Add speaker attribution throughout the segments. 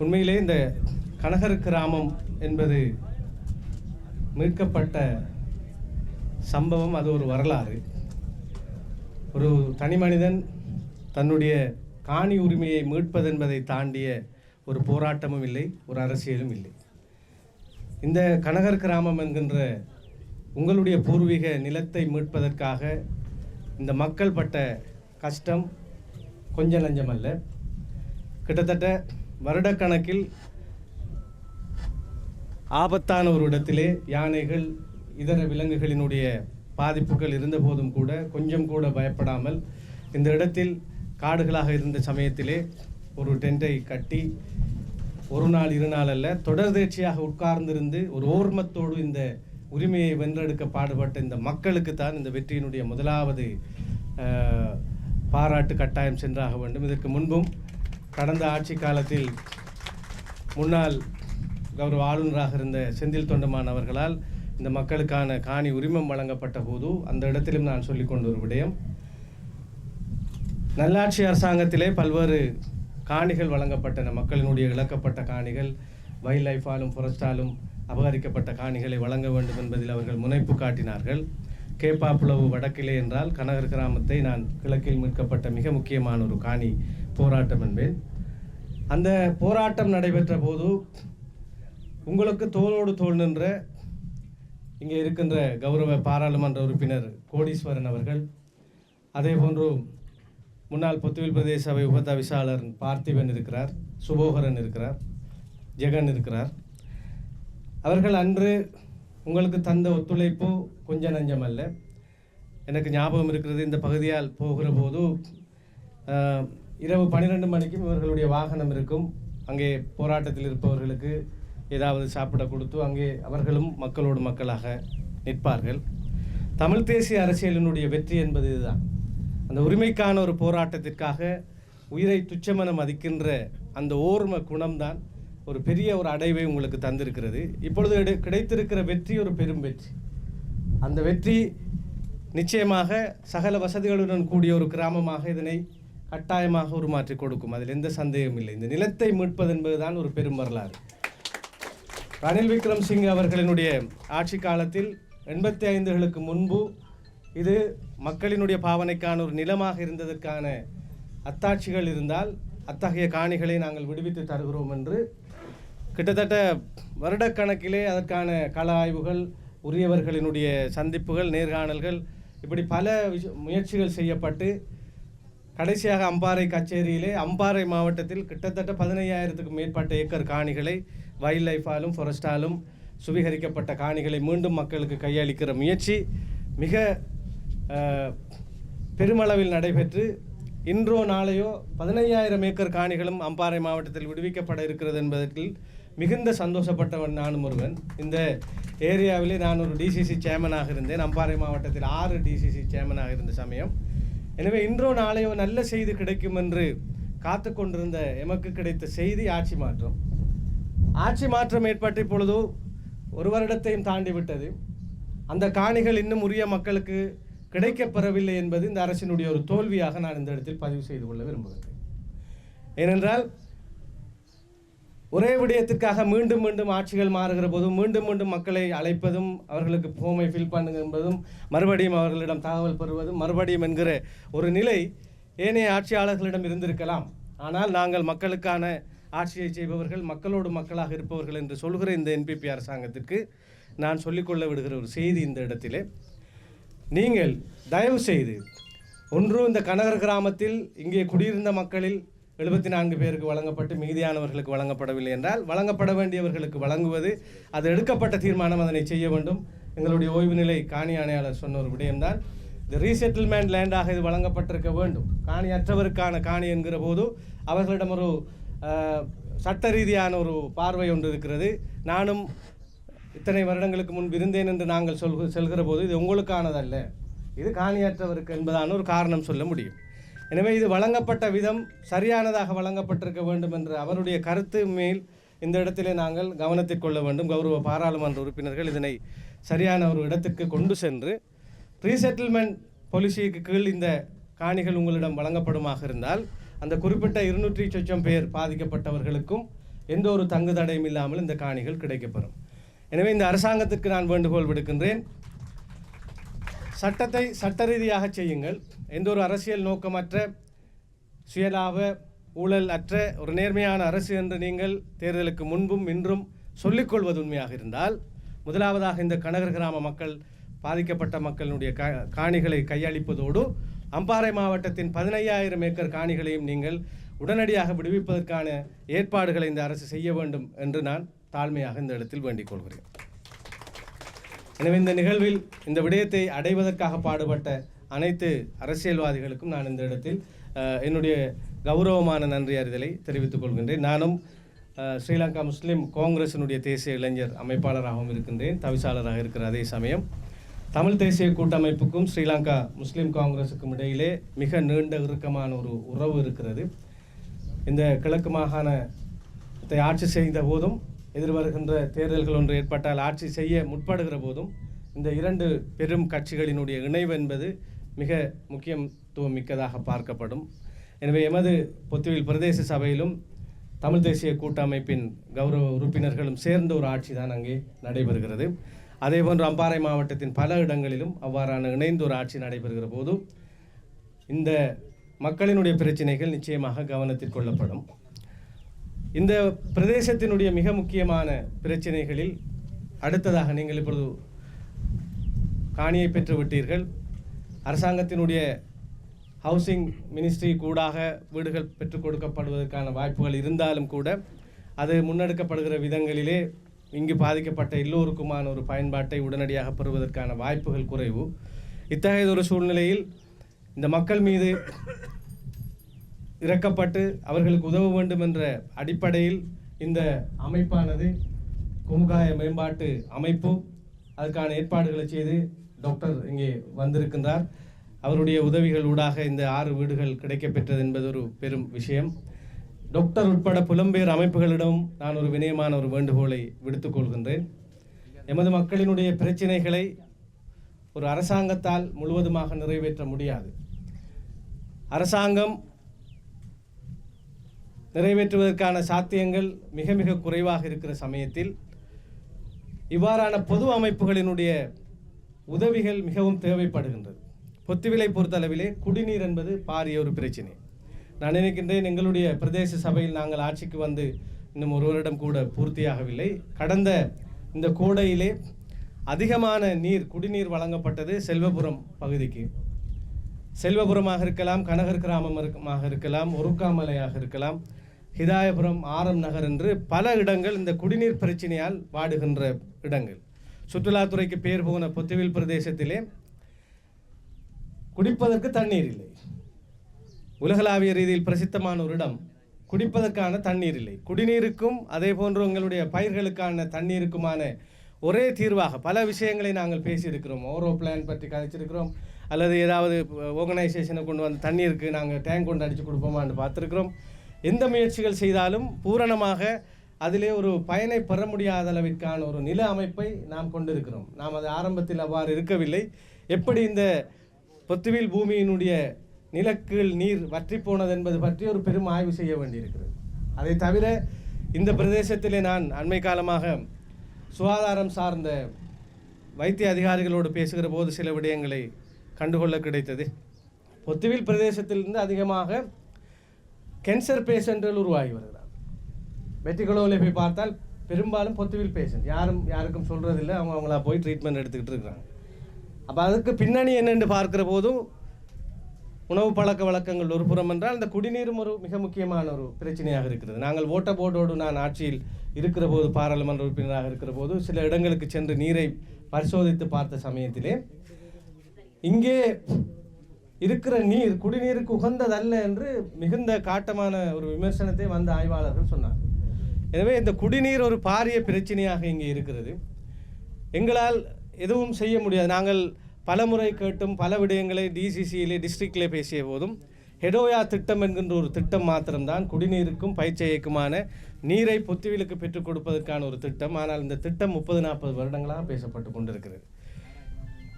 Speaker 1: உண்மையிலே இந்த கனகர் கிராமம் என்பது மீட்கப்பட்ட சம்பவம், அது ஒரு வரலாறு. ஒரு தனி மனிதன் தன்னுடைய காணி உரிமையை மீட்பது என்பதை தாண்டிய ஒரு போராட்டமும் இல்லை, ஒரு அரசியலும் இல்லை. இந்த கனகர் கிராமம் என்கின்ற உங்களுடைய பூர்வீக நிலத்தை மீட்பதற்காக இந்த மக்கள் பட்ட கஷ்டம் கொஞ்சம் நஞ்சமல்ல. கிட்டத்தட்ட வருடக்கணக்கில் ஆபத்தான ஒரு இடத்திலே யானைகள் இதர விலங்குகளினுடைய பாதிப்புகள் இருந்தபோதும் கூட கொஞ்சம் கூட பயப்படாமல் இந்த இடத்தில் காடுகளாக இருந்த சமயத்திலே ஒரு டென்ட்டை கட்டி ஒரு நாள் இரு நாள் அல்ல, தொடர்ந்தேர்ச்சியாக உட்கார்ந்திருந்து ஒரு ஓர்மத்தோடு இந்த உரிமையை வென்றெடுக்க பாடுபட்ட இந்த மக்களுக்கு தான் இந்த வெற்றியினுடைய முதலாவது பாராட்டு கட்டாயம் சென்றாக வேண்டும். இதற்கு முன்பும் கடந்த ஆட்சி காலத்தில் முன்னாள் கௌரவ ஆளுநராக இருந்த செந்தில் தொண்டமான் அவர்களால் இந்த மக்களுக்கான காணி உரிமம் வழங்கப்பட்ட போது அந்த இடத்திலும் நான் சொல்லிக்கொண்ட ஒரு விடயம், நல்லாட்சி அரசாங்கத்திலே பல்வேறு காணிகள் வழங்கப்பட்டன. மக்களினுடைய இழக்கப்பட்ட காணிகள், வைல்ட் லைஃபாலும் ஃபாரஸ்டாலும் அபகரிக்கப்பட்ட காணிகளை வழங்க வேண்டும் என்பதில் அவர்கள் முனைப்பு காட்டினார்கள். கேப்பாப்புலவு வடக்கிலே என்றால் கனகர் கிராமத்தை நான் கிழக்கில் மீட்கப்பட்ட மிக முக்கியமான ஒரு காணி போராட்டம் என்பேன். அந்த போராட்டம் நடைபெற்ற போது உங்களுக்கு தோளோடு தோள் நின்ற இங்கே இருக்கின்ற கௌரவ பாராளுமன்ற உறுப்பினர் கோடீஸ்வரன் அவர்கள், அதே போன்று முன்னாள் பொத்துவில் பிரதேச சபை உபதவிசாளர் பார்த்திபன் இருக்கிறார், சுபோகரன் இருக்கிறார், ஜெகன் இருக்கிறார். அவர்கள் அன்று உங்களுக்கு தந்த ஒத்துழைப்பு கொஞ்சம் நஞ்சம் அல்ல. எனக்கு ஞாபகம் இருக்கிறது, இந்த பகுதியால் போகிற போது இரவு 12 மணிக்கும் இவர்களுடைய வாகனம் இருக்கும். அங்கே போராட்டத்தில் இருப்பவர்களுக்கு ஏதாவது சாப்பிட கொடுத்து அங்கே அவர்களும் மக்களோடு மக்களாக நிற்பார்கள். தமிழ் தேசிய அரசியலினுடைய வெற்றி என்பது இதுதான். அந்த உரிமைக்கான ஒரு போராட்டத்திற்காக உயிரை துச்சமென மதிக்கின்ற அந்த ஓர்ம குணம்தான் ஒரு பெரிய ஒரு அடைவை உங்களுக்கு தந்திருக்கிறது. இப்பொழுது கிடைத்திருக்கிற வெற்றி ஒரு பெரும் வெற்றி. அந்த வெற்றி நிச்சயமாக சகல வசதிகளுடன் கூடிய ஒரு கிராமமாக இதனை கட்டாயமாக உருமாற்றி கொடுக்கும், அதில் எந்த சந்தேகமும் இல்லை. இந்த நிலத்தை மீட்பது என்பதுதான் ஒரு பெரும் வரலாறு. ரணில் விக்ரமசிங்கே அவர்களினுடைய ஆட்சி காலத்தில் 85களுக்கு முன்பு இது மக்களினுடைய பாவனைக்கான ஒரு நிலமாக இருந்ததற்கான அத்தாட்சிகள் இருந்தால் அத்தகைய காணிகளை நாங்கள் விடுவித்து தருகிறோம் என்று கிட்டத்தட்ட வருடக்கணக்கிலே அதற்கான கள ஆய்வுகள், உரியவர்களினுடைய சந்திப்புகள், நேர்காணல்கள், இப்படி பல முயற்சிகள் செய்யப்பட்டு கடைசியாக அம்பாறை கச்சேரியிலே அம்பாறை மாவட்டத்தில் கிட்டத்தட்ட 15,000க்கும் மேற்பட்ட ஏக்கர் காணிகளை வைல்ட் லைஃபாலும் ஃபாரஸ்டாலும் சுவீகரிக்கப்பட்ட காணிகளை மீண்டும் மக்களுக்கு கையளிக்கிற முயற்சி மிக பெருமளவில் நடைபெற்று இன்றோ நாளையோ 15,000 ஏக்கர் காணிகளும் அம்பாறை மாவட்டத்தில் விடுவிக்கப்பட இருக்கிறது என்பதற்கு மிகுந்த சந்தோஷப்பட்டவன் நானும் ஒருவன். இந்த ஏரியாவிலே நான் ஒரு டிசிசி சேர்மனாக இருந்தேன். அம்பாறை மாவட்டத்தில் 6 டிசிசி சேர்மனாக இருந்த சமயம். எனவே இன்றோ நாளையோ நல்ல செய்தி கிடைக்கும் என்று காத்து கொண்டிருந்த எமக்கு கிடைத்த செய்தி ஆட்சி மாற்றம். ஆட்சி மாற்றம் ஏற்பட்ட இப்பொழுது ஒரு வருடத்தையும் தாண்டி விட்டது. அந்த காணிகள் இன்னும் உரிய மக்களுக்கு கிடைக்கப்பெறவில்லை என்பது இந்த அரசினுடைய ஒரு தோல்வியாக நான் இந்த இடத்தில் பதிவு செய்து கொள்ள விரும்புகிறேன். ஏனென்றால் ஒரே விடயத்திற்காக மீண்டும் மீண்டும் ஆட்சிகள் மாறுகிற போதும் மீண்டும் மீண்டும் மக்களை அழைப்பதும், அவர்களுக்கு ஃபோமை ஃபில் பண்ணுங்க என்பதும், மறுபடியும் அவர்களிடம் தகவல் பெறுவதும், மறுபடியும் என்கிற ஒரு நிலை ஏனைய ஆட்சியாளர்களிடம் இருந்திருக்கலாம். ஆனால் நாங்கள் மக்களுக்கான ஆட்சியை செய்பவர்கள், மக்களோடு மக்களாக இருப்பவர்கள் என்று சொல்கிற இந்த என்பிபி அரசாங்கத்திற்கு நான் சொல்லிக்கொள்ள விடுகிற ஒரு செய்தி இந்த இடத்திலே, நீங்கள் தயவு செய்து ஒன்று இந்த கனகர் கிராமத்தில் இங்கே குடியிருந்த மக்களில் 74 பேருக்கு வழங்கப்பட்டு மீதியானவர்களுக்கு வழங்கப்படவில்லை என்றால் வழங்கப்பட வேண்டியவர்களுக்கு வழங்குவது, அது எடுக்கப்பட்ட தீர்மானம், அதனை செய்ய வேண்டும். எங்களுடைய ஓய்வு நிலை காணி ஆணையாளர் சொன்ன ஒரு விடயம்தான், இந்த ரீசெட்டில்மெண்ட் லேண்டாக இது வழங்கப்பட்டிருக்க வேண்டும். காணி அற்றவருக்கான காணி என்கிற போது அவர்களிடம் ஒரு சட்ட ரீதியான ஒரு பார்வை ஒன்று இருக்கிறது. நானும் இத்தனை வருடங்களுக்கு முன்பு இருந்தேன் என்று நாங்கள் செல்கிற போது இது உங்களுக்கானதல்ல, இது காணியற்றவருக்கு என்பதான ஒரு காரணம் சொல்ல முடியும். எனவே இது வழங்கப்பட்ட விதம் சரியானதாக வழங்கப்பட்டிருக்க வேண்டும் என்ற அவருடைய கருத்து மேல் இந்த இடத்திலே நாங்கள் கவனத்தில் கொள்ள வேண்டும். கௌரவ பாராளுமன்ற உறுப்பினர்கள் இதனை சரியான ஒரு இடத்துக்கு கொண்டு சென்று ரீசெட்டில்மெண்ட் பாலிசிக்கு கீழ் இந்த காணிகள் உங்களிடம் வழங்கப்படுமாக இருந்தால் அந்த குறிப்பிட்ட 200 சொச்சம் பேர் பாதிக்கப்பட்டவர்களுக்கும் எந்த ஒரு தங்கு தடையும் இல்லாமல் இந்த காணிகள் கிடைக்கப்பெறும். எனவே இந்த அரசாங்கத்திற்கு நான் வேண்டுகோள் விடுக்கின்றேன், சட்டத்தை சட்ட ரீதியாக செய்யுங்கள். எந்த ஒரு அரசியல் நோக்கமற்ற சுயலாப ஊழல் அற்ற ஒரு நேர்மையான அரசு என்று நீங்கள் தேர்தலுக்கு முன்பும் இன்றும் சொல்லிக்கொள்வது உண்மையாக இருந்தால், முதலாவதாக இந்த கனகர் கிராம மக்கள் பாதிக்கப்பட்ட மக்களுடைய காணிகளை கையளிப்பதோடு அம்பாறை மாவட்டத்தின் 15,000 ஏக்கர் காணிகளையும் நீங்கள் உடனடியாக விடுவிப்பதற்கான ஏற்பாடுகளை இந்த அரசு செய்ய வேண்டும் என்று நான் தாழ்மையாக இந்த இடத்தில் வேண்டிக் கொள்கிறேன். எனவே இந்த நிகழ்வில் இந்த விடயத்தை அடைவதற்காக பாடுபட்ட அனைத்து அரசியல்வாதிகளுக்கும் நான் இந்த இடத்தில் என்னுடைய கௌரவமான நன்றி அறிதலை தெரிவித்துக் கொள்கின்றேன். நானும் ஸ்ரீலங்கா முஸ்லீம் காங்கிரசினுடைய தேசிய இளைஞர் அமைப்பாளராகவும் இருக்கின்றேன், தவிசாளராக இருக்கிற அதே சமயம் தமிழ் தேசிய கூட்டமைப்புக்கும் ஸ்ரீலங்கா முஸ்லீம் காங்கிரஸுக்கும் இடையிலே மிக நீண்ட இறுக்கமான ஒரு உறவு இருக்கிறது. இந்த கிழக்கு மாகாணத்தை ஆட்சி செய்த போதும் எதிர்வருகின்ற தேர்தல்கள் ஒன்று ஏற்பட்டால் ஆட்சி செய்ய முற்படுகிற போதும் இந்த இரண்டு பெரும் கட்சிகளினுடைய இணைவு என்பது மிக முக்கியத்துவம் மிக்கதாக பார்க்கப்படும். எனவே எமது பொத்துவில் பிரதேச சபையிலும் தமிழ் தேசிய கூட்டமைப்பின் கௌரவ உறுப்பினர்களும் சேர்ந்த ஒரு ஆட்சி தான் அங்கே நடைபெறுகிறது. அதேபோன்று அம்பாறை மாவட்டத்தின் பல இடங்களிலும் அவ்வாறான இணைந்த ஒரு ஆட்சி நடைபெறுகிற போது இந்த மக்களினுடைய பிரச்சனைகள் நிச்சயமாக கவனத்தில் கொள்ளப்படும். இந்த பிரதேசத்தினுடைய மிக முக்கியமான பிரச்சனைகளில் அடுத்ததாக நீங்கள் இப்பொழுது காணியை பெற்று விட்டீர்கள். அரசாங்கத்தினுடைய ஹவுசிங் மினிஸ்ட்ரி கூடாக வீடுகள் பெற்றுக் கொடுக்கப்படுவதற்கான வாய்ப்புகள் இருந்தாலும் கூட அது முன்னெடுக்கப்படுகிற விதங்களிலே இங்கு பாதிக்கப்பட்ட எல்லோருக்குமான ஒரு பயன்பாட்டை உடனடியாக பெறுவதற்கான வாய்ப்புகள் குறைவு. இத்தகைய ஒரு சூழ்நிலையில் இந்த மக்கள் மீது இறக்கப்பட்டு அவர்களுக்கு உதவ வேண்டும் என்ற அடிப்படையில் இந்த அமைப்பானது குமுகாய மேம்பாட்டு அமைப்பு அதற்கான ஏற்பாடுகளை செய்து டாக்டர் இங்கே வந்திருக்கின்றார். அவருடைய உதவிகள் ஊடாக இந்த 6 வீடுகள் கிடைக்கப்பெற்றது என்பது ஒரு பெரும் விஷயம். டாக்டர் உட்பட புலம்பெயர் அமைப்புகளிடம் நான் ஒரு வினயமான ஒரு வேண்டுகோளை விடுத்துக் கொள்கின்றேன். எமது மக்களினுடைய பிரச்சனைகளை ஒரு அரசாங்கத்தால் முழுவதுமாக நிறைவேற்ற முடியாது. அரசாங்கம் நிறைவேற்றுவதற்கான சாத்தியங்கள் மிக மிக குறைவாக இருக்கிற சமயத்தில் இவ்வாறான பொது அமைப்புகளினுடைய உதவிகள் மிகவும் தேவைப்படுகின்றது. பொத்துவிலை பொறுத்தளவிலே குடிநீர் என்பது பாரிய ஒரு பிரச்சனை. நான் நினைக்கின்றேன், எங்களுடைய பிரதேச சபையில் நாங்கள் ஆட்சிக்கு வந்து இன்னும் ஒரு வருடம் கூட பூர்த்தியாகவில்லை. கடந்த இந்த கோடையிலே அதிகமான குடிநீர் வழங்கப்பட்டது செல்வபுரம் பகுதிக்கு. செல்வபுரமாக இருக்கலாம், கனகர் கிராமமாக இருக்கலாம், ஒருக்காமலையாக இருக்கலாம், ஹிதாயபுரம், ஆரம் நகர் என்று பல இடங்கள் இந்த குடிநீர் பிரச்சனையால் வாடுகின்ற இடங்கள். சுற்றுலாத்துறைக்கு பேர் போன பொத்துவில் பிரதேசத்திலே குடிப்பதற்கு தண்ணீர் இல்லை. உலகளாவிய ரீதியில் பிரசித்தமான ஒரு இடம், குடிப்பதற்கான தண்ணீர் இல்லை. குடிநீருக்கும் அதே போன்று உங்களுடைய பயிர்களுக்கான தண்ணீருக்குமான ஒரே தீர்வாக பல விஷயங்களை நாங்கள் பேசியிருக்கிறோம். ஓரோ பிளான் பற்றி கதைச்சிருக்கிறோம், அல்லது ஏதாவது ஆர்கனைசேஷனை கொண்டு வந்து தண்ணீருக்கு நாங்கள் டேங்க் கொண்டு அடித்து கொடுப்போமான்னு பார்த்துருக்கிறோம். எந்த முயற்சிகள் செய்தாலும் பூரணமாக அதிலே ஒரு பயனை பெற முடியாத அளவிற்கான ஒரு நில அமைப்பை நாம் கொண்டிருக்கிறோம். நாம் அது ஆரம்பத்தில் அவ்வாறு இருக்கவில்லை. எப்படி இந்த பொத்துவில் பூமியினுடைய நிலக்கீழ் நீர் வற்றி போனது என்பது பற்றி ஒரு பெரும் ஆய்வு செய்ய வேண்டியிருக்கிறது. அதை தவிர இந்த பிரதேசத்திலே நான் அண்மை காலமாக சுகாதாரம் சார்ந்த வைத்திய அதிகாரிகளோடு பேசுகிற போது சில விடயங்களை கண்டுகொள்ள கிடைத்தது. பொத்துவில் பிரதேசத்திலிருந்து அதிகமாக கேன்சர் பேஷண்ட்கள் உருவாகி வருகிறார். வெற்றிக்குளவில் போய் பார்த்தால் பெரும்பாலும் பொத்துவில் பேஷண்ட், யாருக்கும் சொல்கிறதில்லை, அவங்களா போய் ட்ரீட்மெண்ட் எடுத்துக்கிட்டு இருக்கிறாங்க. அப்போ அதுக்கு பின்னணி என்னென்று பார்க்கிற போதும் உணவு பழக்க வழக்கங்கள் ஒரு புறம் என்றால் இந்த குடிநீரும் ஒரு மிக முக்கியமான ஒரு பிரச்சனையாக இருக்கிறது. நாங்கள் ஓட்ட போர்டோடு நான் ஆட்சியில் இருக்கிற போது, பாராளுமன்ற உறுப்பினராக இருக்கிற போது சில இடங்களுக்கு சென்று நீரை பரிசோதித்து பார்த்த சமயத்திலே இங்கே இருக்கிற நீர் குடிநீருக்கு உகந்ததல்ல என்று மிகுந்த காட்டமான ஒரு விமர்சனத்தை வந்த ஆய்வாளர்கள் சொன்னார். எனவே இந்த குடிநீர் ஒரு பாரிய பிரச்சனையாக இங்கே இருக்கிறது. எங்களால் எதுவும் செய்ய முடியாது. நாங்கள் பல முறை கேட்டும் பல விடயங்களை டிசிசியிலே டிஸ்ட்ரிக்டிலே பேசிய போதும் ஹெடோயா திட்டம் என்கின்ற ஒரு திட்டம் மாத்திரம்தான் குடிநீருக்கும் பயிற்சியைக்குமான நீரை பொத்துவிலுக்கு பெற்றுக் கொடுப்பதற்கான ஒரு திட்டம். ஆனால் இந்த திட்டம் 30-40 வருடங்களாக பேசப்பட்டு கொண்டிருக்கிறது.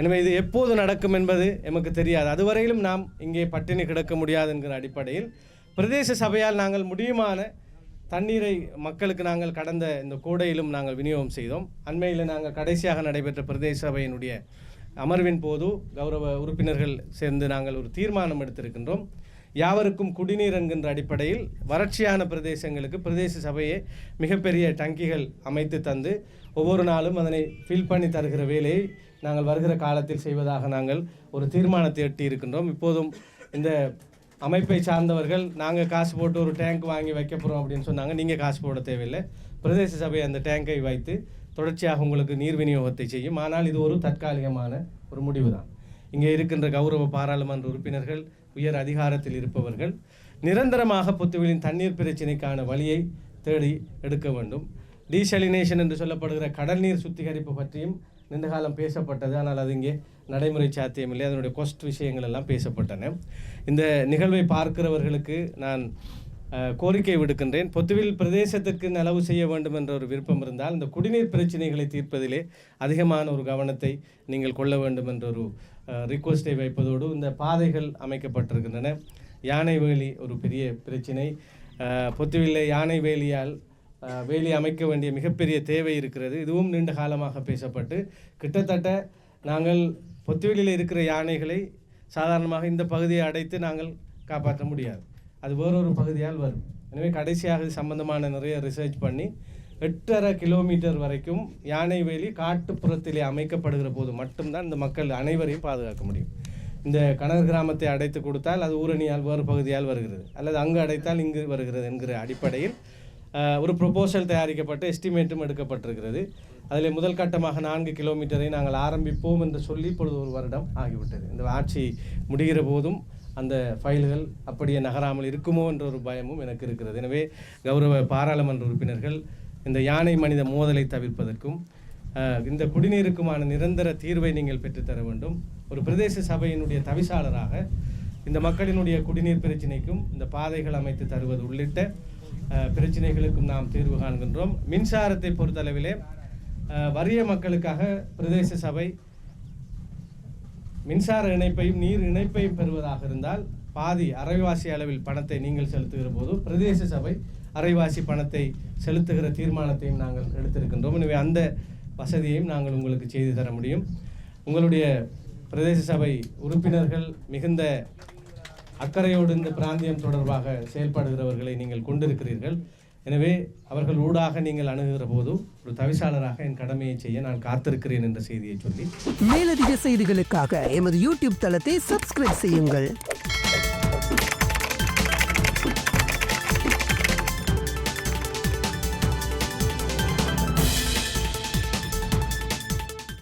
Speaker 1: எனவே இது எப்போது நடக்கும் என்பது எமக்கு தெரியாது. அதுவரையிலும் நாம் இங்கே பட்டினி கிடக்க முடியாது என்கிற அடிப்படையில் பிரதேச சபையால் நாங்கள் முடியுமான தண்ணீரை மக்களுக்கு நாங்கள் கடந்த இந்த கோடையிலும் நாங்கள் விநியோகம் செய்தோம். அண்மையில் நாங்கள் கடைசியாக நடைபெற்ற பிரதேச சபையினுடைய அமர்வின் போது கௌரவ உறுப்பினர்கள் சேர்ந்து நாங்கள் ஒரு தீர்மானம் எடுத்திருக்கின்றோம். யாவருக்கும் குடிநீர் என்கின்ற அடிப்படையில் வறட்சியான பிரதேசங்களுக்கு பிரதேச சபையே மிகப்பெரிய டங்கிகள் அமைத்து தந்து ஒவ்வொரு நாளும் அதனை ஃபில் பண்ணி தருகிற வேலையை நாங்கள் வருகிற காலத்தில் செய்வதாக நாங்கள் ஒரு தீர்மானத்தை எட்டி இருக்கின்றோம். இப்போதும் இந்த அமைப்பை சார்ந்தவர்கள் நாங்கள் காசு போட்டு ஒரு டேங்க் வாங்கி வைக்க போகிறோம் அப்படின்னு சொன்னாங்க. நீங்கள் காசு போட தேவையில்லை, பிரதேச சபை அந்த டேங்கை வைத்து தொடர்ச்சியாக உங்களுக்கு நீர் விநியோகத்தை செய்யும். ஆனால் இது ஒரு தற்காலிகமான ஒரு முடிவு தான். இங்கே இருக்கின்ற கௌரவ பாராளுமன்ற உறுப்பினர்கள், உயர் அதிகாரத்தில் இருப்பவர்கள் நிரந்தரமாக பொத்துவிலின் தண்ணீர் பிரச்சினைக்கான வழியை தேடி எடுக்க வேண்டும். டீசலினேஷன் என்று சொல்லப்படுகிற கடல் நீர் சுத்திகரிப்பு பற்றியும் நீண்ட காலம் பேசப்பட்டது. ஆனால் அது இங்கே நடைமுறை சாத்தியமில்லை. அதனுடைய கொஸ்ட் விஷயங்கள் எல்லாம் பேசப்பட்டன. இந்த நிகழ்வை பார்க்கிறவர்களுக்கு நான் கோரிக்கை விடுக்கின்றேன். பொத்துவில் பிரதேசத்திற்கு நலவு செய்ய வேண்டும் என்ற ஒரு விருப்பம் இருந்தால் இந்த குடிநீர் பிரச்சனைகளை தீர்ப்பதிலே அதிகமான ஒரு கவனத்தை நீங்கள் கொள்ள வேண்டும் என்ற ஒரு ரிக்வெஸ்டை வைப்பதோடு இந்த பாதைகள் அமைக்கப்பட்டிருக்கின்றன. யானை வேலி ஒரு பெரிய பிரச்சினை. பொத்துவில்லை யானை வேலியால் வேலி அமைக்க வேண்டிய மிகப்பெரிய தேவை இருக்கிறது. இதுவும் நீண்ட காலமாக பேசப்பட்டு கிட்டத்தட்ட நாங்கள் பொத்துவிலில் இருக்கிற யானைகளை சாதாரணமாக இந்த பகுதியை அடைத்து நாங்கள் காப்பாற்ற முடியாது. அது வேறொரு பகுதியால் வரும். எனவே கடைசியாக இது சம்பந்தமான நிறைய ரிசர்ச் பண்ணி 8.5 கிலோமீட்டர் வரைக்கும் யானை வேலி காட்டுப்புறத்திலே அமைக்கப்படுகிற போது மட்டும்தான் இந்த மக்கள் அனைவரையும் பாதுகாக்க முடியும். இந்த கணவர் கிராமத்தை அடைத்து கொடுத்தால் அது ஊரணியால் வேறு பகுதியால் வருகிறது, அல்லது அங்கு அடைத்தால் இங்கு வருகிறது என்கிற அடிப்படையில் ஒரு ப்ரொபோசல் தயாரிக்கப்பட்டு எஸ்டிமேட்டும் எடுக்கப்பட்டிருக்கிறது. அதில் முதல் கட்டமாக 4 கிலோமீட்டரை நாங்கள் ஆரம்பிப்போம் என்று சொல்லி இப்பொழுது 1 வருடம் ஆகிவிட்டது. இந்த ஆட்சி முடிகிற போதும் அந்த ஃபைல்கள் அப்படியே நகராமல் இருக்குமோ என்ற ஒரு பயமும் எனக்கு இருக்கிறது. எனவே கௌரவ பாராளுமன்ற உறுப்பினர்கள் இந்த யானை மனித மோதலை தவிர்ப்பதற்கும் இந்த குடிநீருக்குமான நிரந்தர தீர்வை நீங்கள் பெற்றுத்தர வேண்டும். ஒரு பிரதேச சபையினுடைய தவிசாளராக இந்த மக்களினுடைய குடிநீர் பிரச்சினைக்கும் இந்த பாதைகள் அமைத்து தருவது உள்ளிட்ட பிரச்சனைகளுக்கும் நாம் தீர்வு காண்கின்றோம். மின்சாரத்தை பொறுத்தளவிலே வறிய மக்களுக்காக பிரதேச சபை மின்சார இணைப்பையும் நீர் இணைப்பையும் பெறுவதாக இருந்தால் பாதி அரைவாசி அளவில் பணத்தை நீங்கள் செலுத்துகிற போது பிரதேச சபை அரைவாசி பணத்தை செலுத்துகிற தீர்மானத்தையும் நாங்கள் எடுத்திருக்கின்றோம். எனவே அந்த வசதியையும் நாங்கள் உங்களுக்கு செய்து தர முடியும். உங்களுடைய பிரதேச சபை உறுப்பினர்கள் மிகுந்த அக்கறையோடு இந்த பிராந்தியம் தொடர்பாக செயல்படுகிறவர்களை நீங்கள் கொண்டிருக்கிறீர்கள். எனவே அவர்கள் ஊடாக நீங்கள் அணுகுகிற போது ஒரு தவிசாளராக என் கடமையை செய்ய நான் காத்திருக்கிறேன் என்ற செய்தியை சொல்லி
Speaker 2: மேலதிக செய்திகளுக்காக எமது யூடியூப் தளத்தை சப்ஸ்கிரைப் செய்யுங்கள்.